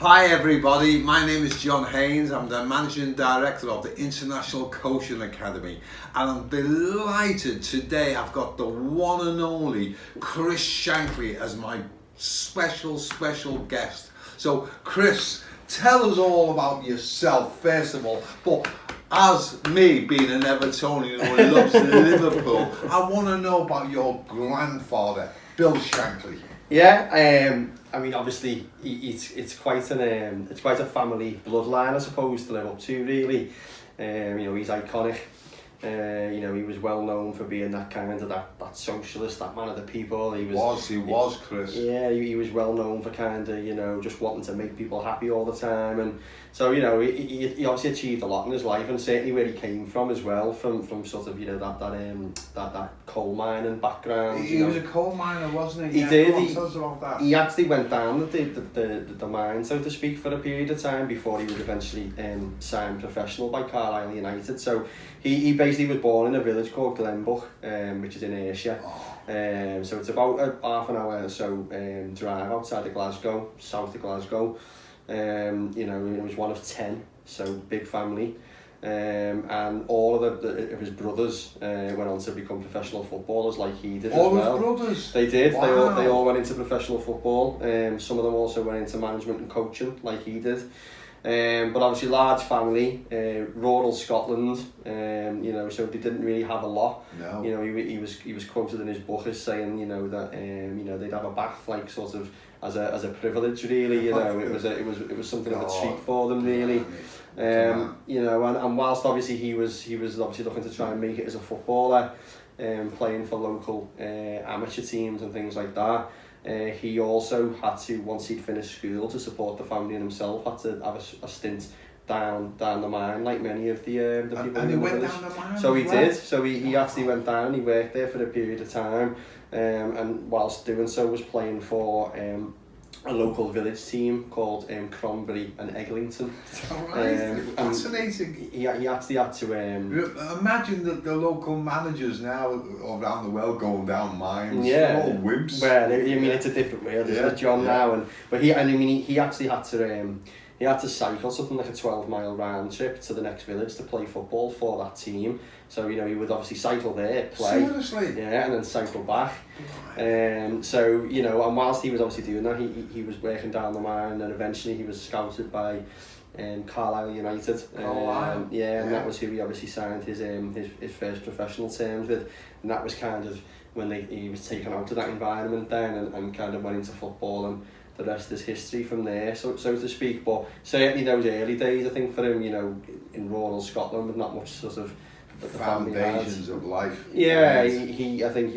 Hi everybody, my name is John Haynes. I'm the Managing Director of the International Coaching Academy, and I'm delighted today I've got the one and only Chris Shankly as my special guest. So Chris, tell us all about yourself first of all, but as me being an Evertonian who loves Liverpool, I want to know about your grandfather, Bill Shankly. Yeah, I mean, obviously, it's quite a family bloodline, I suppose, to live up to. Really, he's iconic. He was well known for being that that socialist, that man of the people. He was Chris. Yeah, he was well known for just wanting to make people happy all the time, and so he obviously achieved a lot in his life, and certainly where he came from as well, from sort of that coal mining background. He was a coal miner, wasn't he? He did. Tell us about that. He actually went down the mine, so to speak, for a period of time before he was eventually signed professional by Carline United. So he basically was born in a village called Glenbuck, which is in Ayrshire. So it's about a half an hour or so drive outside of Glasgow, south of Glasgow. He was one of 10, so big family. And all of his brothers went on to become professional footballers like he did all as well. All his brothers? They did. Wow. They all went into professional football. Some of them also went into management and coaching like he did. But obviously large family, rural Scotland, so they didn't really have a lot. No. He was quoted in his book as saying, that they'd have a bath like sort of as a privilege really. It was something of a treat for them really. And whilst obviously he was obviously looking to try and make it as a footballer, playing for local amateur teams and things like that. He also had to, once he'd finished school, to support the family and himself, had to have a stint down the mine like many of the people in the village. Down the mine. So he did. So he actually went down. He worked there for a period of time, and whilst doing so was playing for a local village team called Cronbury and Eglinton. Fascinating. He actually had to... imagine the local managers now around the world going down mines. Yeah. All wimps. Well, it's a different world, isn't it, John, now? But he actually had to... He had to cycle something like a 12-mile round trip to the next village to play football for that team. So, he would obviously cycle there, play. Seriously? Yeah, and then cycle back. So, and whilst he was obviously doing that, he was working down the mine, and eventually he was scouted by Carlisle United. Carlisle? And that was who he obviously signed his first professional terms with. And that was kind of when he was taken out of that environment then and kind of went into football, and the rest is history from there, so to speak. But certainly those early days, I think, for him, in rural Scotland with not much sort of the foundations of life. Yeah, I think,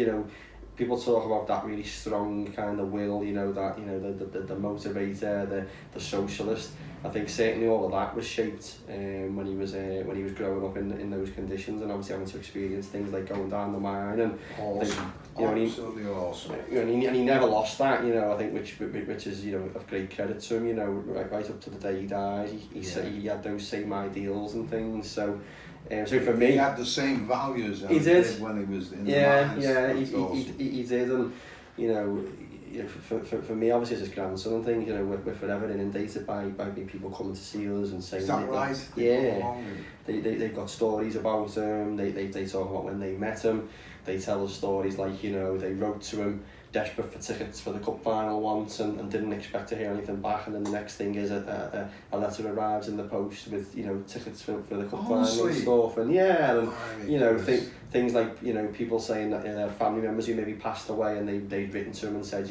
people talk about that really strong kind of will, the motivator, the socialist. I think certainly all of that was shaped when he was growing up in those conditions, and obviously having to experience things like going down the mine and awesome. Absolutely awesome. And he never lost that, I think, which is of great credit to him. Right up to the day he died, he had those same ideals and things. So for me, he had the same values as he did when he was in the mines. He did, and for me, obviously as his grandson and things, we're forever inundated by people coming to see us and saying. Is that right? They've got stories about him. They talk about when they met him. They tell us stories like they wrote to him desperate for tickets for the cup final once and didn't expect to hear anything back, and then the next thing is a letter arrives in the post with tickets for the cup final and stuff, and things like people saying that their family members who maybe passed away, and they'd written to him and said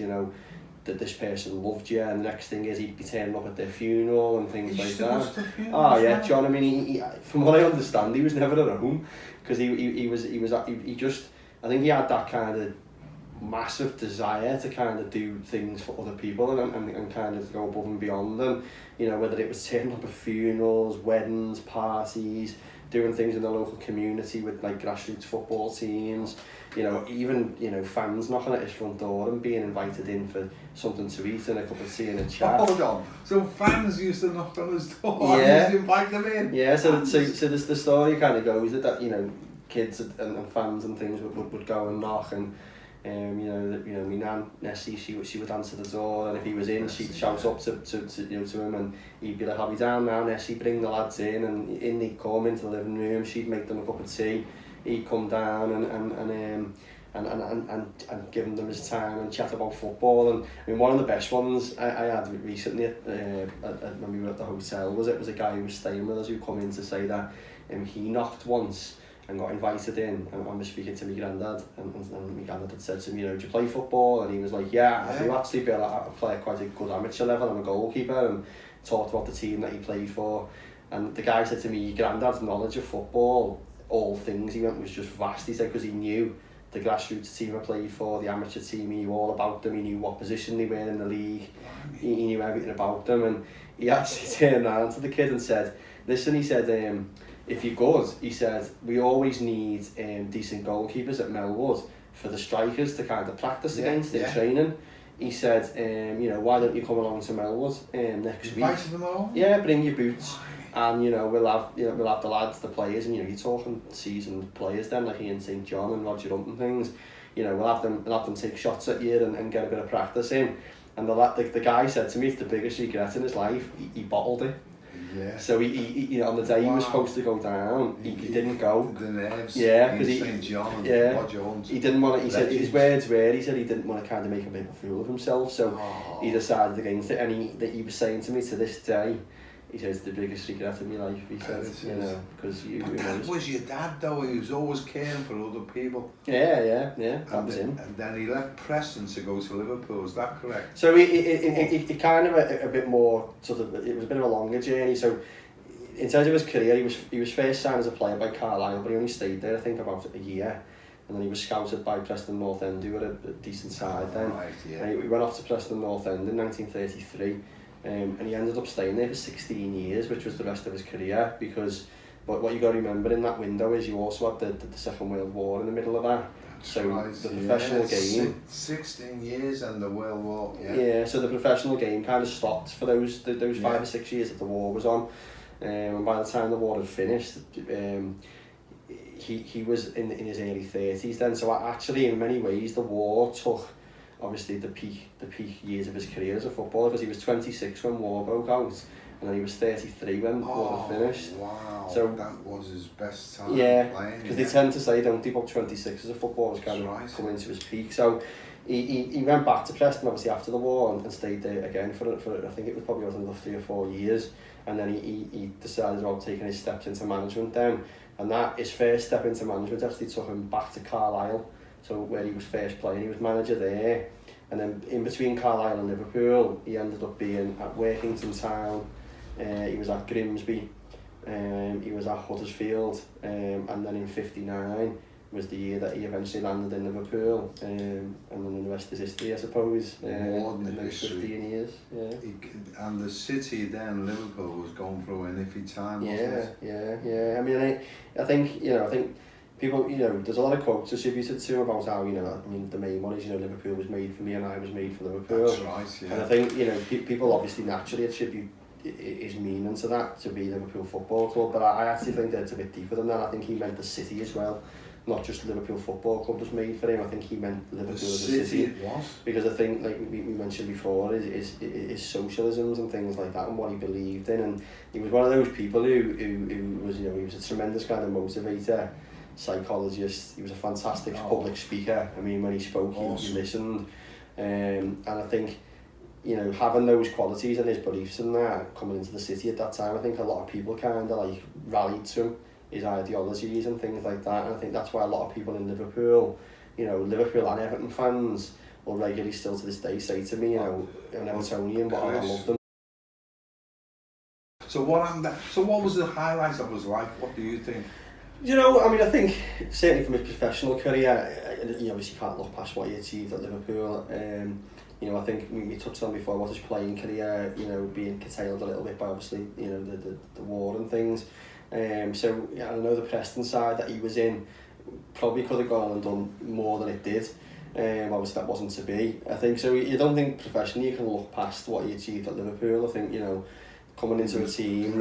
that this person loved you, and the next thing is he'd be turning up at their funeral and things like that. Oh yeah, John. I mean, he, from what I understand, he was never at home because he just, I think he had that kind of massive desire to kind of do things for other people and kind of go above and beyond them, whether it was turning up at funerals, weddings, parties, doing things in the local community with like grassroots football teams, even fans knocking at his front door and being invited in for something to eat and a cup of tea and a chat. Hold on, so fans used to knock on his door and used to invite them in? Yeah, so the story kind of goes that kids and fans and things would go and knock, and My nan Nessie, she would answer the door, and if he was in, she'd shout up to him, and he'd be like, "I'll be down now, Nessie, bring the lads in," and in he'd come into the living room, she'd make them a cup of tea, he'd come down and giving them his time and chat about football. And I mean, one of the best ones I had recently when we were at the hotel was a guy who was staying with us who come in to say that he knocked once and got invited in, and I was speaking to my granddad, and my granddad had said to me, "Do you play football?" And he was like, "Yeah, I do actually, Bill. I play at quite a good amateur level. I'm a goalkeeper," and talked about the team that he played for. And the guy said to me, "Your granddad's knowledge of football, all things he went, was just vast." He said, because he knew the grassroots team I played for, the amateur team, he knew all about them, he knew what position they were in the league, he knew everything about them. And he actually turned around to the kid and said, "Listen," he said, "if you're good," he said, "we always need decent goalkeepers at Melwood for the strikers to kind of practice against in training." He said, "Why don't you come along to Melwood next week? Invited them all? Yeah, bring your boots, and we'll have the lads, the players, and you're talking seasoned players then, like Ian St John and Roger Hunt and things. We'll have them take shots at you and get a bit of practice in." And the guy said to me, it's the biggest regret in his life. He bottled it. Yeah. So he on the day he was supposed to go down, he didn't go. The nerves. Yeah, because St John and Roger Hunt. He didn't want to. He said his words were, he said he didn't want to kind of make a bit of a fool of himself. So he decided against it, and he was saying to me to this day, he says, the biggest regret in my life. He said, because that was your dad though. He was always caring for other people. Yeah. That was him. And then he left Preston to go to Liverpool. Is that correct? So it kind of a bit more sort of. It was a bit of a longer journey. So in terms of his career, he was first signed as a player by Carline, but he only stayed there I think about a year. And then he was scouted by Preston North End, who were a decent side then. Right, yeah. And he went off to Preston North End in 1933. And he ended up staying there for 16 years, which was the rest of his career, because what you got to remember in that window is you also had the Second World War in the middle of that. That's so right, the professional game... 16 years and the World War, Yeah, so the professional game kind of stopped for those 5 or 6 years that the war was on. And by the time the war had finished, he was in his early 30s then. So actually, in many ways, the war took... obviously the peak years of his career as a footballer, because he was 26 when war broke out, and then he was 33 when war finished. Wow, so that was his best time playing. Because they tend to say, don't about 26 as a footballer, kind of coming into his peak. So he went back to Preston obviously after the war and stayed there again for I think it was probably another 3 or 4 years, and then he decided about taking his steps into management then, and that his first step into management actually took him back to Carlisle. So where he was first playing, he was manager there, and then in between Carlisle and Liverpool, he ended up being at Workington Town, he was at Grimsby, he was at Huddersfield, and then in '59 was the year that he eventually landed in Liverpool, and then the rest is history, I suppose. More than in those 15 years. Yeah. And the city then, Liverpool, was going through an iffy time, wasn't it? Yeah. I mean, I think people, there's a lot of quotes attributed to him about how, the main one is, Liverpool was made for me and I was made for Liverpool. That's right, yeah. And I think, people obviously naturally attribute his meaning to that, to be Liverpool Football Club, but I actually think that it's a bit deeper than that. I think he meant the city as well, not just Liverpool Football Club was made for him. I think he meant Liverpool as a city. It was. Because I think, like we mentioned before, is socialisms and things like that, and what he believed in. And he was one of those people who was, he was a tremendous kind of motivator, psychologist. He was a fantastic public speaker. I mean, when he spoke, you listened. And I think, having those qualities and his beliefs in that, coming into the city at that time, I think a lot of people kind of like rallied to him, his ideologies and things like that. And I think that's why a lot of people in Liverpool, Liverpool and Everton fans will regularly still to this day say to me, I'm Evertonian, but I love them. So what was the highlights of his life? What do you think? I think certainly from his professional career, you obviously can't look past what he achieved at Liverpool. I think we touched on before was his playing career, being curtailed a little bit by obviously, the war and things. So I know the Preston side that he was in probably could have gone and done more than it did. Obviously that wasn't to be. I think so. You don't think professionally you can look past what he achieved at Liverpool. I think coming into a team,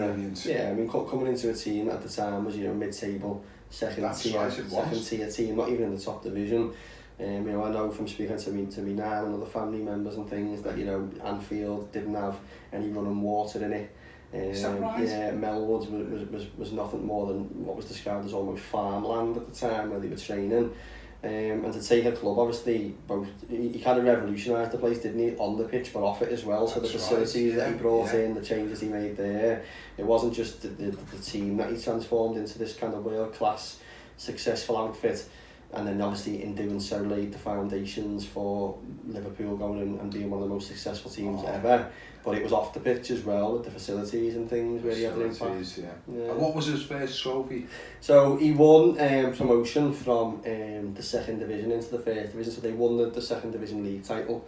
coming into a team at the time was mid-table, second tier team, not even in the top division. You know, I know from speaking to me now and other family members and things that, you know, Anfield didn't have any running water in it. Is that right? Yeah, Melwood was nothing more than what was described as almost farmland at the time where they were training. And to take a club, obviously, both he kind of revolutionised the place, didn't he, on the pitch but off it as well. So the facilities that he brought in, the changes he made there, it wasn't just the team that he transformed into this kind of world class successful outfit. And then obviously in doing so laid the foundations for Liverpool going and being one of the most successful teams ever. But it was off the pitch as well, with the facilities and things where he had an impact. Yeah. And what was his first trophy? So he won promotion from the second division into the first division. So they won the second division league title.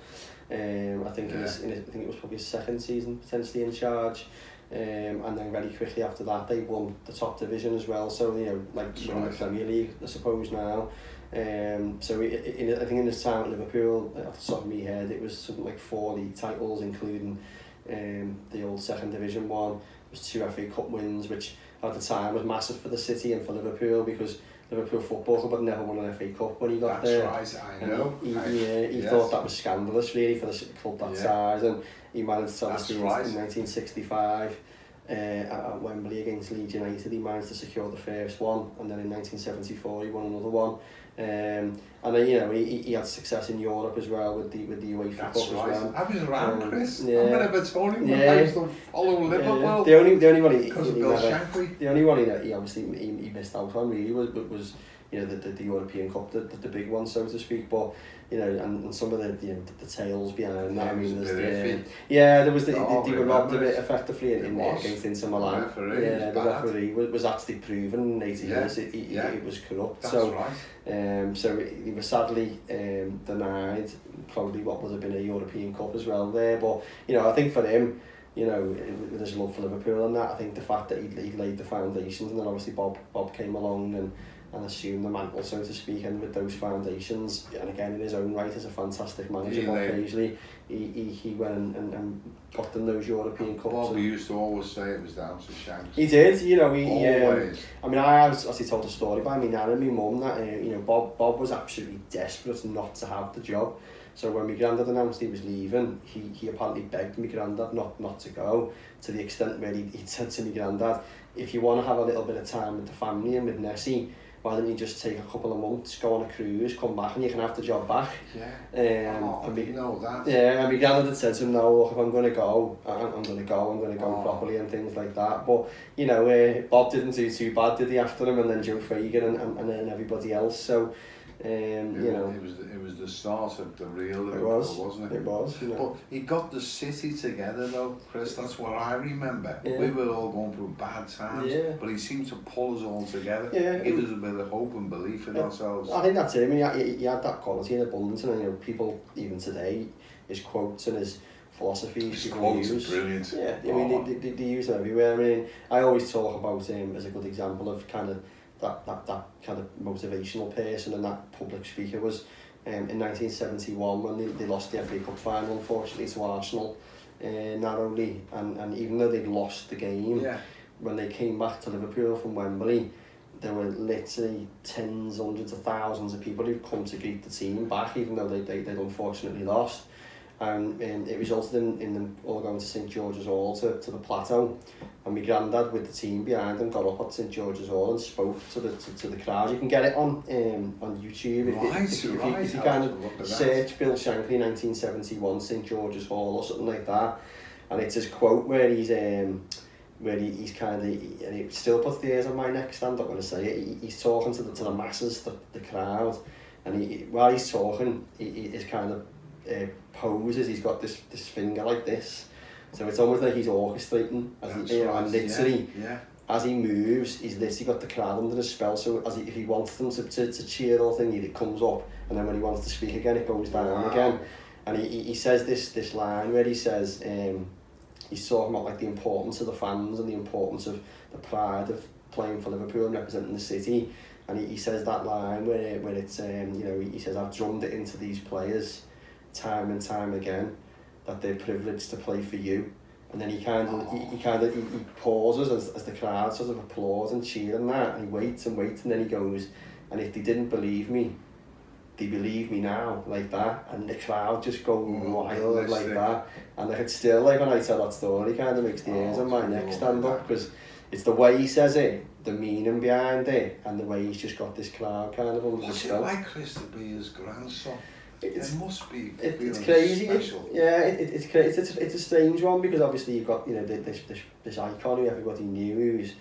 I think I think it was probably his second season potentially in charge. And then very quickly after that they won the top division as well. So, you know, like the Premier League, I suppose now. So I think in his time at Liverpool, off the top of my head, it was something like 4 league titles, including the old second division one. It was 2 FA Cup wins, which at the time was massive for the city and for Liverpool, because Liverpool Football Club had never won an FA Cup when he got there. That's right, I know. He thought that was scandalous really for the club that size, and he managed to obviously in 1965 at Wembley against Leeds United. He managed to secure the first one, and then in 1974 he won another one. And then, you know, he had success in Europe as well with the UEFA Cup as well. I was around, Chris. I'm an Evertonian when I used to follow Liverpool. The only one because of Bill Shankly. The only one he obviously he missed out on really was you know the European Cup, the big one, so to speak. But you know, and some of the tales behind that. I mean, there was they were robbed of it effectively against Inter Milan. The referee was actually proven in 80 years it was corrupt. That's so right. So he was sadly denied probably what would have been a European Cup as well there. But you know, I think for him, you know, with his love for Liverpool and that, I think the fact that he laid the foundations, and then obviously Bob came along and assumed the mantle, so to speak, and with those foundations, and again in his own right as a fantastic manager, Bob Paisley, he went and got them those European Cups. Bob used to always say it was down to Shankly. He did, you know, always. I mean, I actually told a story by me nan and my mum that you know, Bob was absolutely desperate not to have the job. So when my granddad announced he was leaving, he apparently begged my granddad not to go, to the extent where he said to my granddad, if you want to have a little bit of time with the family and with Nessie, why don't you just take a couple of months, go on a cruise, come back, and you can have the job back. Yeah. And know that. Yeah, and my granddad had said to him, no, look, if I'm going to go, I'm going to go properly and things like that. But, you know, Bob didn't do too bad, did he, after him, and then Joe Fagan and then everybody else. So, you know, it was the start of the real Liverpool, wasn't it? It was, you know. But he got the city together though, Chris. That's what I remember. Yeah. We were all going through bad times, but he seemed to pull us all together. Give us a bit of hope and belief in ourselves. I think that's it. I mean, he had that quality and abundance, and you know, people even today, his quotes and his philosophies. His quotes are brilliant. Yeah, I mean, they use them everywhere. I mean, I always talk about him as a good example of kind of that kind of motivational person and that public speaker was in 1971 when they lost the FA Cup final, unfortunately, to Arsenal narrowly, and even though they'd lost the game, when they came back to Liverpool from Wembley, there were literally tens, hundreds of thousands of people who'd come to greet the team back, even though they'd unfortunately lost. And it resulted in them all going to St George's Hall to the Plateau, and my granddad with the team behind him got up at St George's Hall and spoke to the crowd. You can get it on YouTube if you kind of search Bill Shankly 1971 St George's Hall or something like that, and it's his quote where he's kind of, and it still puts the hairs on my neck stand up when I say it. He's talking to the masses, the crowd, and while he's talking, he's kind of poses, he's got this finger like this, so it's almost like he's orchestrating as he, and literally as he moves, he's literally got the crowd under his spell. So if he wants them to cheer or thing, it comes up, and then when he wants to speak again, it goes down again. And he says this line where he says he's talking about like the importance of the fans and the importance of the pride of playing for Liverpool and representing the city, and he says that line where it's you know, he says, I've drummed it into these players time and time again that they're privileged to play for you. And then he pauses as the crowd sort of applauds and cheer and that, and he waits, and then he goes, and if they didn't believe me, they believe me now, like that, and the crowd just go wild like that, and like, it's still like when I tell that story, kind of makes the hairs on my neck stand up, because it's the way he says it, the meaning behind it, and the way he's just got this crowd kind of under What's the it spell. like, Chris, to be his grandson? It must be it's crazy. special. It's a strange one, because obviously you've got, you know, this icon who everybody knew, who's,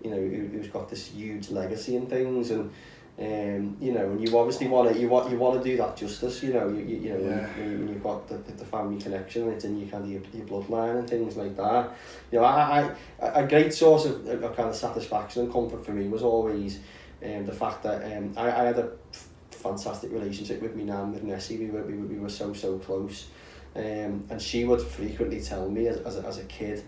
you know, who's got this huge legacy and things, and you know, and you obviously want to do that justice, you know, you know, when you've got the family connection, and it's in your kind of your bloodline and things like that. You know, a great source of kind of satisfaction and comfort for me was always the fact that I had a fantastic relationship with me nan, with Nessie. We were so close, and she would frequently tell me as a kid,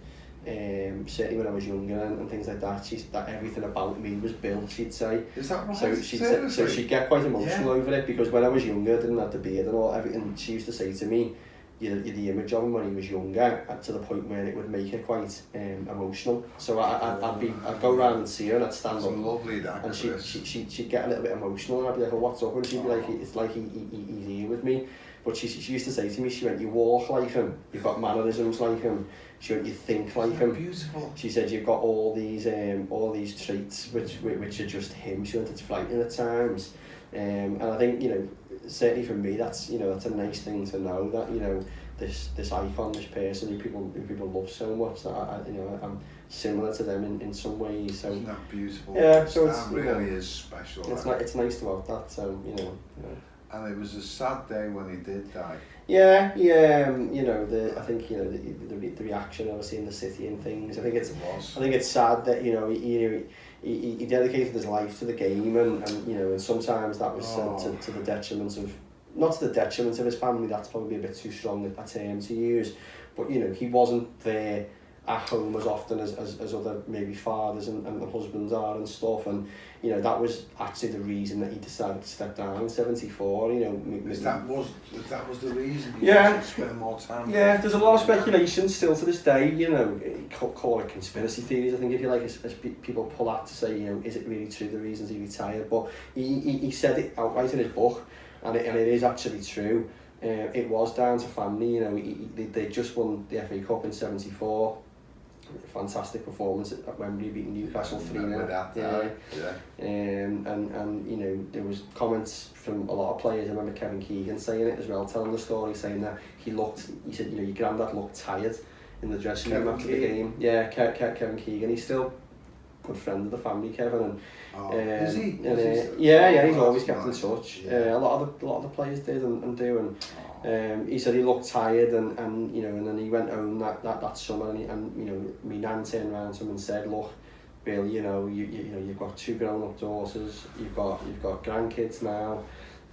certainly when I was younger and things like that, that everything about me was built, she'd say. Is that right? So she'd get quite emotional over it, because when I was younger, I didn't have the beard and all, everything. She used to say to me, you're the image of him when he was younger, to the point where it would make her quite emotional. So I'd go around and see her, and I'd stand up. Lovely, that, and she'd get a little bit emotional, and I'd be like, oh, what's up? And she'd be like, it's like he's here with me. But she used to say to me, she went, you walk like him, you've got mannerisms like him, she went, you think like him. Beautiful. She said, you've got all these traits which are just him. She went, it's frightening at times. And I think, you know, certainly for me, that's, you know, that's a nice thing to know, that, you know, this icon, this person who people love so much, that you know, I'm similar to them in some ways. So isn't that beautiful? Yeah, so that really is special. It's nice to have that. So you know. And it was a sad day when he did die. Yeah, you know, I think, you know, the reaction obviously in the city and things. I think it's sad that, you know, he dedicated his life to the game, and you know, and sometimes that was to the detriment of, not to the detriment of his family. That's probably a bit too strong a term to use, but you know, he wasn't there at home as often as other maybe fathers and husbands are and stuff, and you know, that was actually the reason that he decided to step down in 74, you know. That was the reason he wanted to spend more time. Yeah, there's a lot of speculation still to this day, you know, call it conspiracy theories, I think, if you like, as people pull out to say, you know, is it really true, the reasons he retired? But he said it outright in his book, and it is actually true. It was down to family, you know. They just won the FA Cup in 74. Fantastic performance at Wembley, beating Newcastle 3-0. And you know, there was comments from a lot of players. I remember Kevin Keegan saying it as well, telling the story, saying that he said, you know, your granddad looked tired in the dressing room after the game. Yeah, Kevin Keegan. He's still a good friend of the family, Kevin. Is he? Yeah, he's always kept in touch. A lot of the players did and do. And he said he looked tired, and you know, and then he went home that summer, and you know, my nan turned around to him and said, look, Bill, you know, you know, you've got 2 grown-up daughters, you've got grandkids now,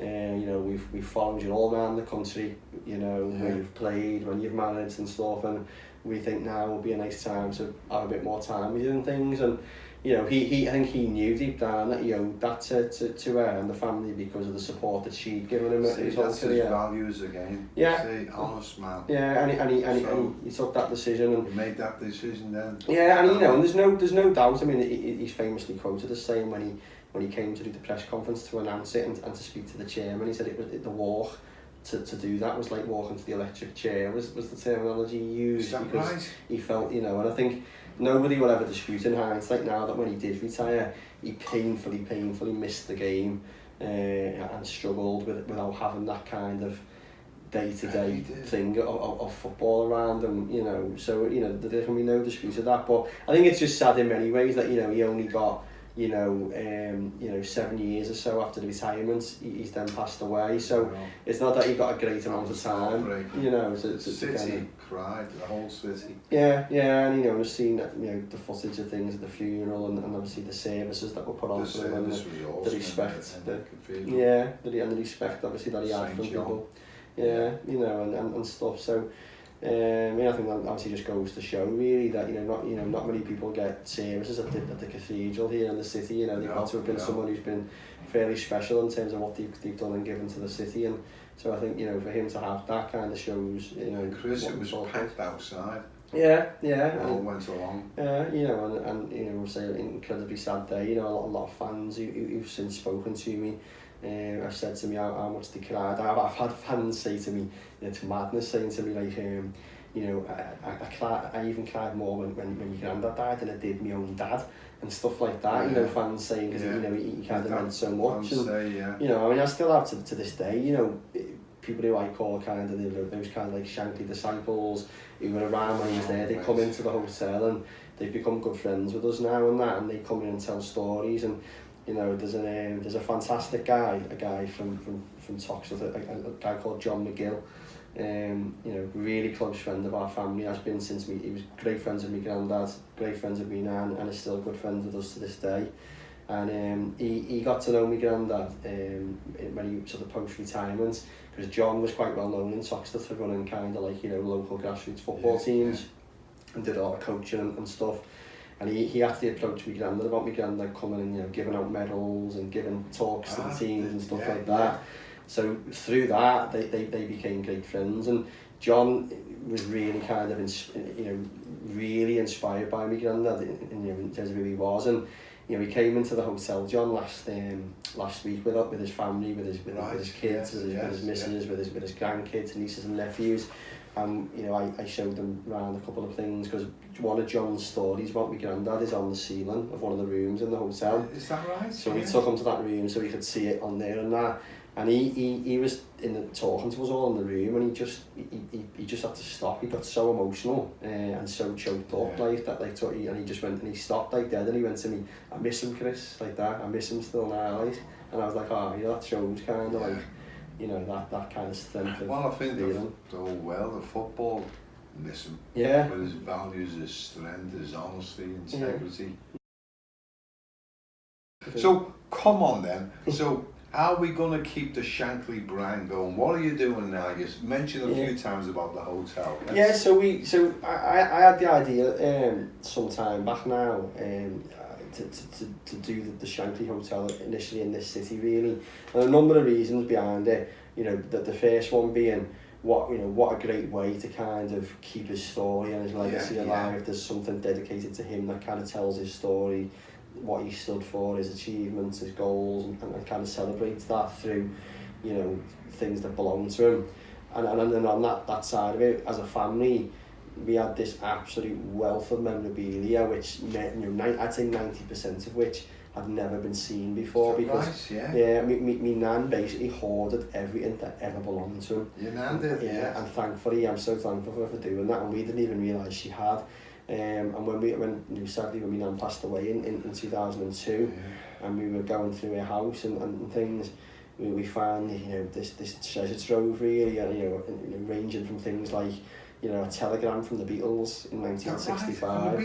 you know, we've followed you all around the country, you know, where you've played, when you've married and stuff, and we think now will be a nice time to have a bit more time with you and things. And you know, I think he knew deep down that he owed that to her and the family, because of the support that she'd given him at his whole career. His values again. Yeah. See, honest man. Yeah, and he took that decision, and he made that decision then. Yeah, and you know, and there's no doubt. I mean, he's famously quoted as saying when he came to do the press conference to announce it and to speak to the chairman, he said it was the walk to do that was like walking to the electric chair was the terminology he used, because right? He felt, you know, and I think nobody will ever dispute in hindsight now that when he did retire, he painfully missed the game, and struggled without having that kind of day-to-day thing of football around him, you know. So, you know, there can be no dispute of that. But I think it's just sad in many ways that, you know, he only got, you know, 7 years or so after the retirement, he's then passed away. So it's not that he got a great amount of time, you know. The city cried, the whole city. Yeah, and you know, we've seen, you know, the footage of things at the funeral, and obviously the services that were put on for him, and the respect, the respect obviously that he had from people. Yeah, you know, and stuff. So I mean, I think that obviously just goes to show really that, you know, not many people get services at the cathedral here in the city. You know, they've got to have been someone who's been fairly special in terms of what they've done and given to the city. And so I think, you know, for him to have that kind of shows, you know, Chris, it was packed outside. Yeah. All went along. You know, and you know, say an incredibly sad day. You know, a lot of fans who've since spoken to me, have said to me how much they cried. I've had fans say to me, it's madness, saying to me like, I even cried more when your granddad died than I did my own dad, and stuff like that. Yeah. Fans saying, because he kind of meant so much. And, say, I still have to this day, people who I call kind of those kind of like Shankly disciples who were around when he was there. They come into the hotel and they've become good friends with us now and they come in and tell stories. And there's a fantastic guy, a guy from Toxteth, a guy called John McGill. Really close friend of our family, has been since he was great friends with my granddad, great friends with me nan, and is still good friends with us to this day. And he got to know my granddad when he sort of post-retirement, because John was quite well known in Toxteth for running kind of like, local grassroots football teams and did all the coaching and stuff. And he actually approached my granddad about my granddad coming and giving out medals and giving talks to the teams and stuff like that. So through that, they became great friends, and John was really kind of really inspired by my granddad in terms of who he was. And he came into the hotel, John, last week with his family, with his kids, with his missus, with his grandkids, nieces and nephews. And I showed them around a couple of things, because one of John's stories about my granddad is on the ceiling of one of the rooms in the hotel. Is that right? So we took him to that room so we could see it on there and that. And he was talking to us all in the room, and he just had to stop. He got so emotional and so choked up like that, and he just went and he stopped like dead, and he went to me, "I miss him, Chris," like that. "I miss him still now," like. And I was like, that shows kind of like, that kind of strength. Well, I think the football miss him. Yeah. With his values, his strength, his honesty, integrity. Yeah. So come on then. So. How are we going to keep the Shankly brand going? What are you doing now? You mentioned a few times about the hotel. So I had the idea some time back now to do the Shankly Hotel initially in this city, really, and a number of reasons behind it. The first one being what a great way to kind of keep his story and his legacy alive. There's something dedicated to him that kind of tells his story, what he stood for, his achievements, his goals, and kind of celebrates that through, things that belong to him. And on that side of it, as a family, we had this absolute wealth of memorabilia, which I'd say 90% of which had never been seen before. Because me nan basically hoarded everything that ever belonged to him. Your nan did, and thankfully, I'm so thankful for her for doing that, and we didn't even realise she had. And sadly when my nan passed away in 2002, and we were going through her house and things, we found this treasure trove really, ranging from things like a telegram from the Beatles in 1965,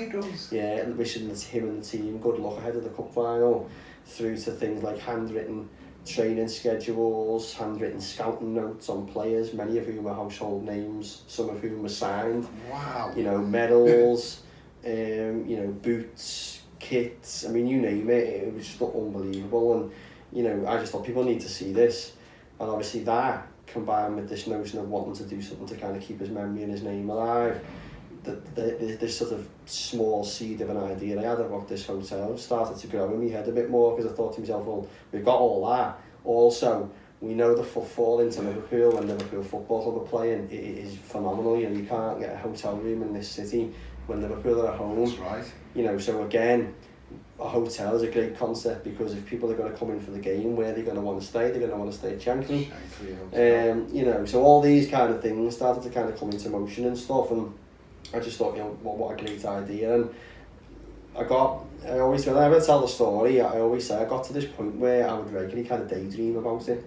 wishing him and the team good luck ahead of the cup final, through to things like handwritten training schedules, handwritten scouting notes on players, many of whom are household names, some of whom were signed. Wow. Medals, boots, kits, you name it. It was just unbelievable, and I just thought people need to see this. And obviously that, combined with this notion of wanting to do something to kind of keep his memory and his name alive, this sort of small seed of an idea I had about this hotel started to grow in my head a bit more, because I thought to myself, well, we've got all that. Also, we know the footfall into Liverpool and Liverpool Football Club are playing, it is phenomenal. You can't get a hotel room in this city when Liverpool are at home. That's right. So again, a hotel is a great concept, because if people are going to come in for the game, where they're going to want to stay, they're going to want to stay at Shankly. So all these kind of things started to kind of come into motion and stuff, and I just thought, what a great idea. And I always, when I ever tell the story, I always say I got to this point where I would regularly kind of daydream about it.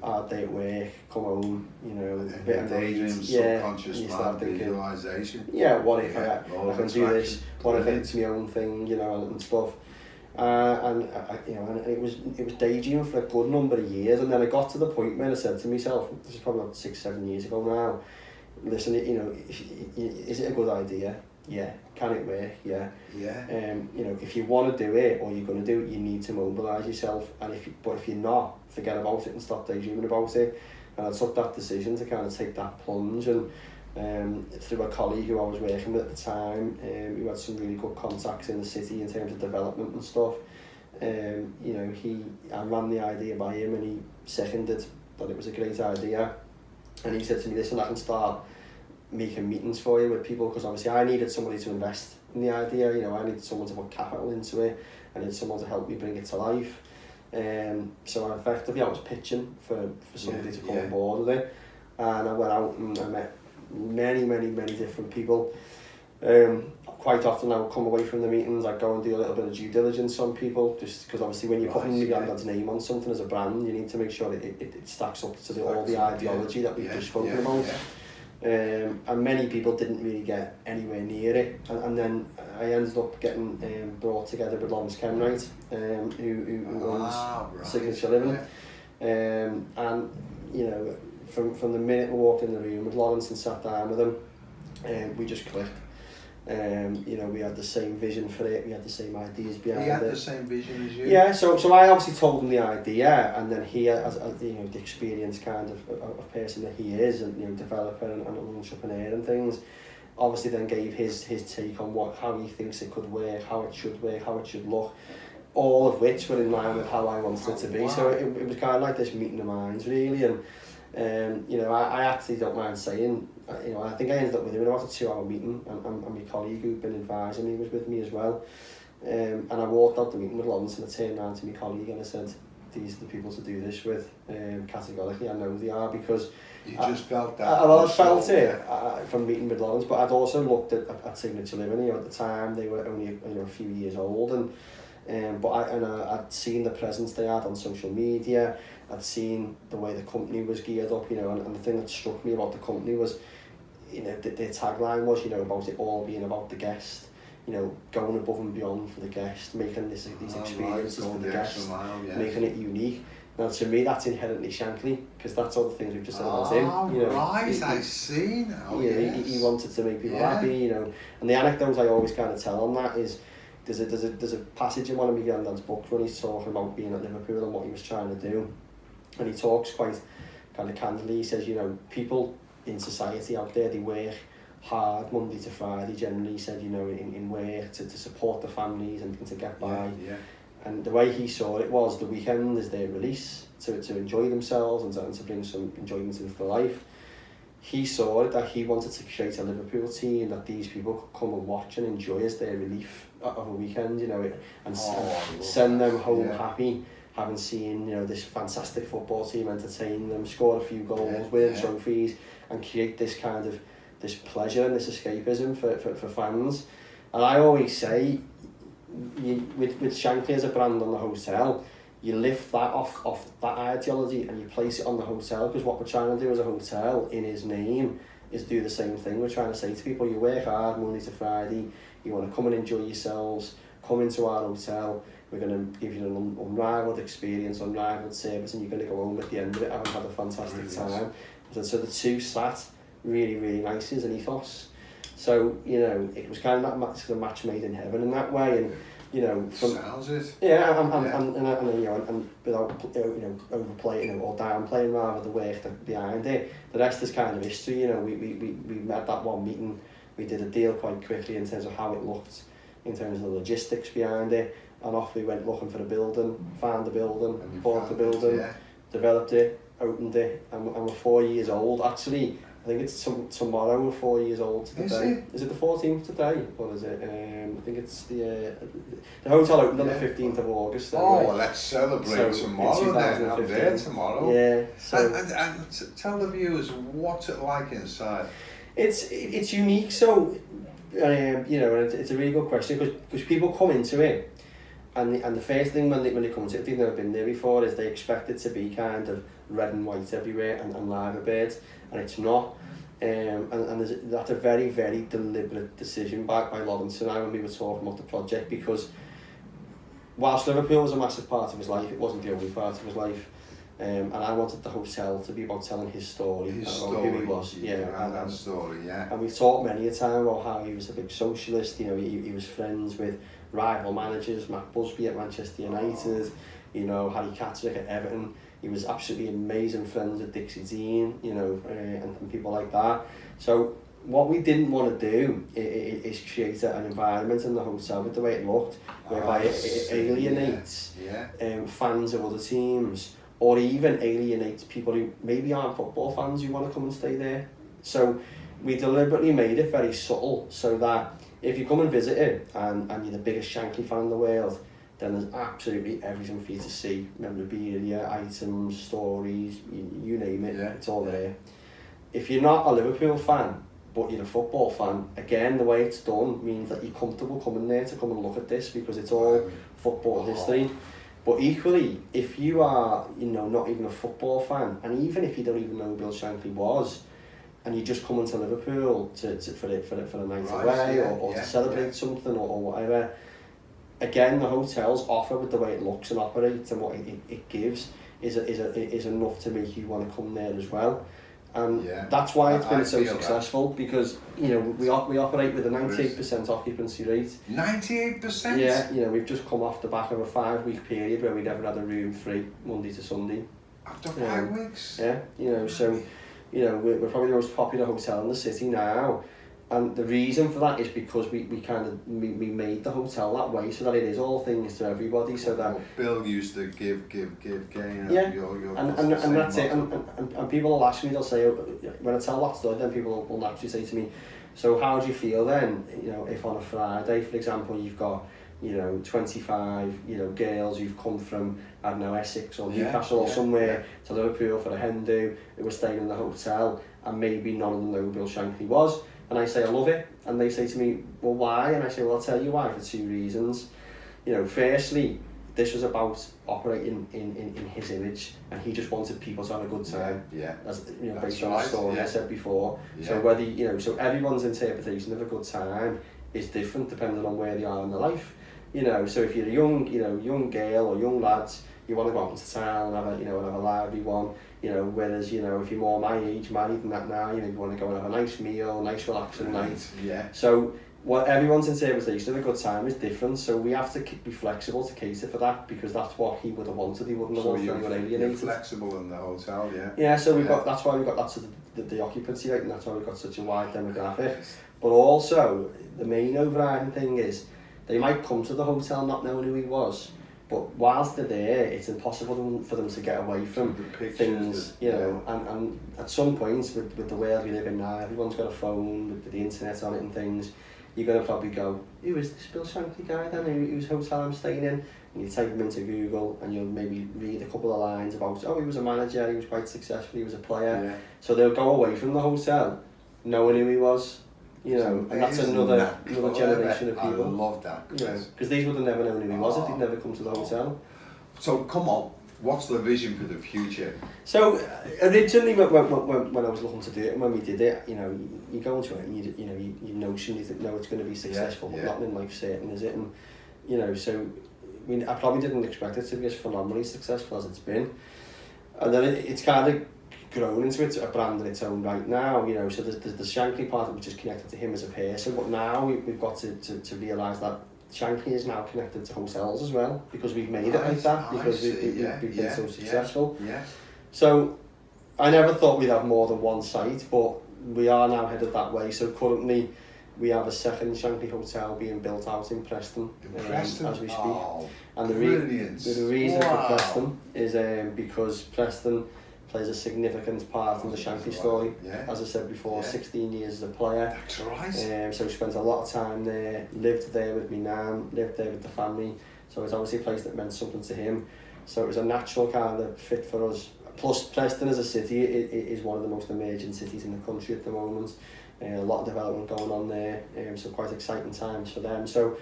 Hard day at work, come home, a bit of daydream, subconscious visualization. What if I can do this? What if it's my own thing, and stuff. And it was daydreaming for a good number of years, and then I got to the point where I said to myself, this is probably about 6-7 years ago now, listen, is it a good idea? Yeah. Can it work? Yeah. If you want to do it, or you're going to do it, you need to mobilise yourself. And if you're not, forget about it and stop daydreaming about it. And I took that decision to kind of take that plunge, and through a colleague who I was working with at the time, who had some really good contacts in the city in terms of development and stuff. You know, I ran the idea by him and he seconded that it was a great idea. And he said to me, listen, I can start making meetings for you with people, because obviously I needed somebody to invest in the idea, you know, I needed someone to put capital into it, I needed someone to help me bring it to life. So effectively I was pitching for somebody to come on board with it, and I went out and I met many different people. Quite often I would come away from the meetings, I'd go and do a little bit of due diligence on people, just because obviously when you're putting your granddad's name on something as a brand, you need to make sure it stacks up to all the ideology that we've just spoken about. And many people didn't really get anywhere near it, and then I ended up getting brought together with Lawrence Kenwright, who owns Signature Living. And you know, from the minute we walked in the room with Lawrence and sat down with him, we just clicked. You know, we had the same vision for it, we had the same ideas behind it. He had the same vision as you? Yeah, so I obviously told him the idea, and then he, as you know, the experienced kind of person that he is, and you know, developer and entrepreneur and things, obviously then gave his take on how he thinks it could work, how it should look, all of which were in line with how I wanted it to be. Wow. So it was kind of like this meeting of minds, really. And you know, I actually don't mind saying, you know, I think I ended up with him in about a 2-hour meeting, and my colleague who'd been advising me was with me as well. And I walked out the meeting with Lawrence, and I turned around to my colleague and I said, these are the people to do this with. Categorically, I know they are, because you just felt that. I felt it from meeting with Lawrence, but I'd also looked at Signature Living. You know, at the time they were only a few years old, but I'd seen the presence they had on social media. I'd seen the way the company was geared up, you know, and the thing that struck me about the company was, you know, their tagline was, you know, about it all being about the guest, you know, going above and beyond for the guest, making these experiences for the guest, making it unique. Now, to me, that's inherently Shankly, because that's all the things we've just said about him. You know, right, I see now. You know, he wanted to make people happy, you know, and the anecdote I always kind of tell on that is, there's a passage in one of my granddad's books when he's talking about being at Liverpool and what he was trying to do. And he talks quite kind of candidly. He says, you know, people in society out there, they work hard Monday to Friday, generally, he said, you know, in work to support the families and to get by. And the way he saw it was the weekend is their release to enjoy themselves and to bring some enjoyment into their life. He saw it that he wanted to create a Liverpool team that these people could come and watch and enjoy as their relief of a weekend, you know, and send them home happy, having seen, you know, this fantastic football team entertain them, score a few goals, win trophies, and create this kind of this pleasure and this escapism for fans. And I always say, with Shankly as a brand on the hotel, you lift that off that ideology and you place it on the hotel, because what we're trying to do as a hotel in his name is do the same thing. We're trying to say to people, you work hard Monday to Friday, you want to come and enjoy yourselves, come into our hotel, we're going to give you an unrivaled experience, unrivaled service, and you're going to go home at the end of it having had a fantastic time. So the two sat really nice as an ethos. So, you know, it was kind of a match made in heaven in that way, and you know, sounds it. Yeah, and you know, and without overplaying or downplaying rather the work behind it, the rest is kind of history. You know, we met that one meeting, we did a deal quite quickly in terms of how it looked, in terms of the logistics behind it, and off we went looking for a building, found the building, bought the building, developed it, opened it, and we're 4 years old actually. I think it's tomorrow we're 4 years old today. Is it the 14th today? Or is it? I think it's the hotel opened on the 15th of August. Anyway. Oh, let's celebrate tomorrow then. I'm there tomorrow. Yeah. So and tell the viewers what's it like inside. It's unique. So you know, and it's a really good question because people come into it, and the first thing when they come to it, they've never been there before, is they expect it to be kind of red and white everywhere and live birds, and it's not. And that's a very deliberate decision by Lawrence and I when we were talking about the project, because whilst Liverpool was a massive part of his life, it wasn't the only part of his life. And I wanted the hotel to be about telling his story, about who he was. And story, And we've talked many a time about how he was a big socialist. You know, he was friends with rival managers, Matt Busby at Manchester United, you know, Harry Catterick at Everton. He was absolutely amazing friends with Dixie Dean, you know, and people like that. So what we didn't want to do is create an environment in the hotel with the way it looked, whereby it alienates fans of other teams, or even alienates people who maybe aren't football fans who want to come and stay there. So we deliberately made it very subtle, so that if you come and visit it and you're the biggest Shankly fan in the world, then there's absolutely everything for you to see. Memorabilia, items, stories, you name it, it's all there. If you're not a Liverpool fan, but you're a football fan, again, the way it's done means that you're comfortable coming there to come and look at this, because it's all football history. But equally, if you are, not even a football fan, and even if you don't even know who Bill Shankly was, and you just come into Liverpool for a night away, or to celebrate something, or whatever, again, the hotels offer, with the way it looks and operates and what it gives, is enough to make you want to come there as well. And that's why it's been so successful, because we operate with a 98% occupancy rate. 98%? Yeah, we've just come off the back of a 5-week period where we never had a room free Monday to Sunday. After 5 weeks? Yeah, so we're probably the most popular hotel in the city now. And the reason for that is because we made the hotel that way, so that it is all things to everybody, so that... Bill used to give, gain. And that's it. And people will ask me, they'll say, when I tell that story, then people will naturally say to me, so how do you feel then, if on a Friday, for example, you've got 25 girls who've come from, I don't know, Essex or Newcastle or somewhere to Liverpool for a hen do, who were staying in the hotel, and maybe none of them know who Bill Shankly was. And I say, I love it. And they say to me, well, why? And I say, well, I'll tell you why, for 2 reasons. Firstly, this was about operating in his image, and he just wanted people to have a good time. As based on the story I said before. So whether so everyone's interpretation of a good time is different depending on where they are in their life. So if you're a young girl or young lads, you want to go out into town and have a lively one. Whereas, if you're more my age, married than that now, you want to go and have a nice meal, nice relaxing night. So what everyone's interpretation of a good time is different, so we have to be flexible to cater for that, because that's what he would have wanted. He wouldn't have wanted anyone alienated. You're flexible in the hotel, so that's why we got that to the occupancy rate, and that's why we've got such a wide demographic. But also, the main overriding thing is, they might come to the hotel not knowing who he was, but whilst they're there, it's impossible for them to get away from things, and at some points with the world we live in now, everyone's got a phone with the internet on it and things, you're going to probably go, who is this Bill Shankly guy then, whose hotel I'm staying in? And you type him into Google and you'll maybe read a couple of lines about, he was a manager, he was quite successful, he was a player. So they'll go away from the hotel knowing who he was. And that's another generation of people. I love that. Because these would have never known who he was if he'd never come to the hotel. So come on, what's the vision for the future? So originally, when I was looking to do it, and when we did it, you go into it and you notion, you think, no, it's going to be successful, but nothing in life certain, is it? And so I probably didn't expect it to be as phenomenally successful as it's been. And then it's kind of grown into a brand in its own right now, so there's the Shankly part which is connected to him as a person, but now we've got to realise that Shankly is now connected to hotels as well, because we've made it like that, because we've been so successful. So I never thought we'd have more than one site, but we are now headed that way. So currently we have a second Shankly hotel being built out in Preston, as we speak. And the reason for Preston is because Preston plays a significant part in the Shankly story. As I said before, 16 years as a player. That's right. So spent a lot of time there, lived there with me nan, lived there with the family. So it's obviously a place that meant something to him. So it was a natural kind of fit for us. Plus, Preston as a city is one of the most emerging cities in the country at the moment. A lot of development going on there, so quite exciting times for them. So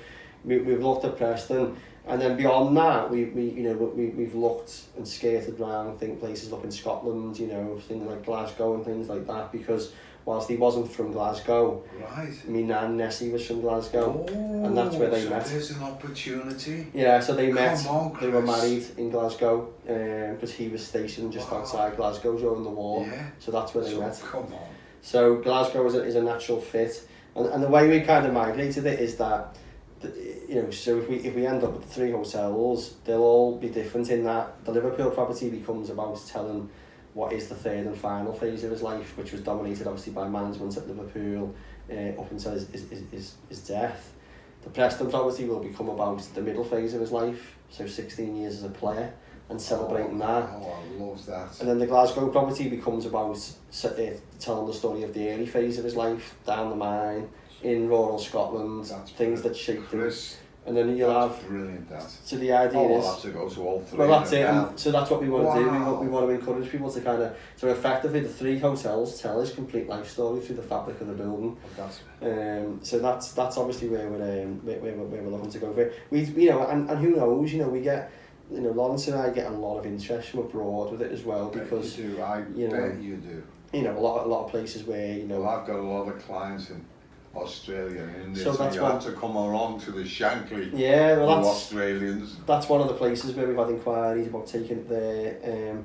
we've looked at Preston. And then beyond that, we've looked and skated around, places up in Scotland, things like Glasgow and things like that, because whilst he wasn't from Glasgow, me nan Nessie was from Glasgow, and that's where they met. There's an opportunity. So they met. They were married in Glasgow, because he was stationed just outside Glasgow during the war. So that's where they met. Come on. So Glasgow is a natural fit, and the way we kind of migrated it is that, so if we end up with 3 hotels, they'll all be different in that the Liverpool property becomes about telling what is the third and final phase of his life, which was dominated obviously by management at Liverpool up until his death. The Preston property will become about the middle phase of his life, so 16 years as a player, and celebrating that. Oh, I love that. And then the Glasgow property becomes about telling the story of the early phase of his life, down the mine, in rural Scotland, things that shaped him. And then you'll have... Brilliant, that. So the idea is... I'll have to go to all three. Well, that's it. And so that's what we want to do. We want to encourage people to kind of... So effectively, the 3 hotels tell his complete life story through the fabric of the building. So that's obviously where we're looking to go for. And who knows, we get... Lawrence and I get a lot of interest from abroad with it as well, because... You do, I bet you do. A lot of places where, Well, I've got a lot of clients in Australia and India, so you have to come along to the Shankly Australians. That's one of the places where we've had inquiries about taking it there.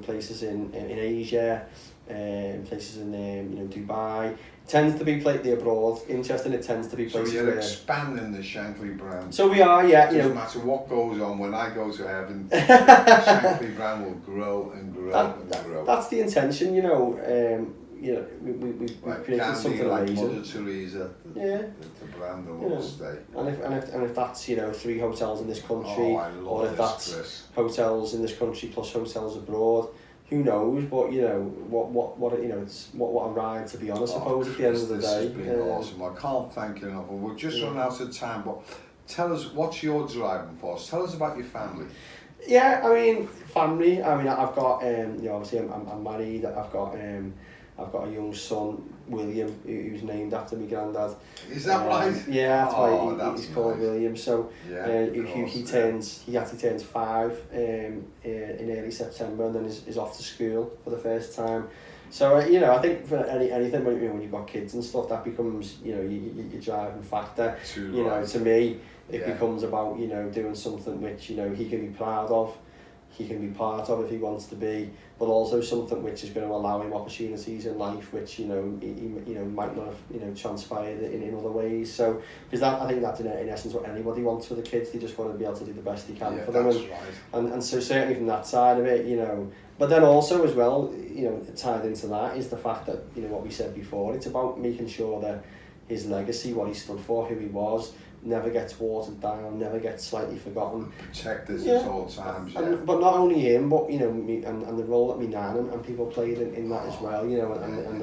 Places in Asia, places in Dubai. Tends to be the abroad. Interesting, it tends to be places. So you're expanding the Shankly brand. So we are, yeah. Doesn't matter what goes on, when I go to heaven, the Shankly brand will grow and grow and grow. That's the intention, we've created something amazing. Mother Teresa, the brand will stay. And if that's 3 hotels in this country, or if that's Chris. Hotels in this country plus hotels abroad, who knows? But what a ride to be on, I suppose. At the end of the day, this has been awesome. I can't thank you enough. We're just running out of time, but tell us, what's your driving force? Tell us about your family. Yeah, I mean, family. I mean, I've got obviously I'm married. I've got a young son, William, who's named after my granddad. Is that right? Yeah, that's why that's he's called William. So he actually turns 5 in early September, and then is off to school for the first time. So I think for anything when you've got kids and stuff, that becomes your driving factor. To me, it becomes about doing something which he can be proud of, he can be part of if he wants to be, but also something which is going to allow him opportunities in life which he might not have transpired in other ways. So because I think that's in essence what anybody wants for the kids. They just want to be able to do the best they can for them. And so certainly from that side of it, but then also as well, tied into that is the fact that what we said before. It's about making sure that his legacy, what he stood for, who he was, never gets watered down, never gets slightly forgotten. Protect us at all times, But not only him, but me, and the role that my nan and people played in that as well, and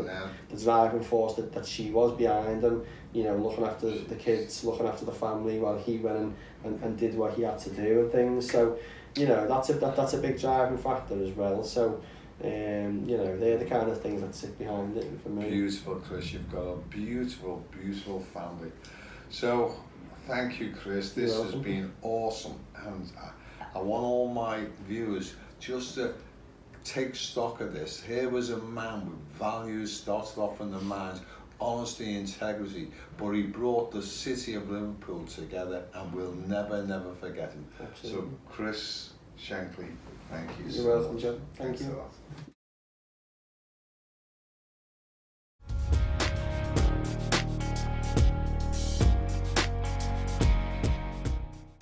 the driving force that she was behind him, looking after the kids, looking after the family while he went and did what he had to do and things. So, that's a big driving factor as well. So, they're the kind of things that sit behind it for me. Beautiful, Chris. You've got a beautiful, beautiful family. So, thank you, Chris. This has been awesome, and I want all my viewers just to take stock of this. Here was a man with values, started off in the mines, honesty, integrity, but he brought the city of Liverpool together, and we'll never, never forget him. Absolutely. So, Chris Shankly, thank you. You're welcome, John. Thank you.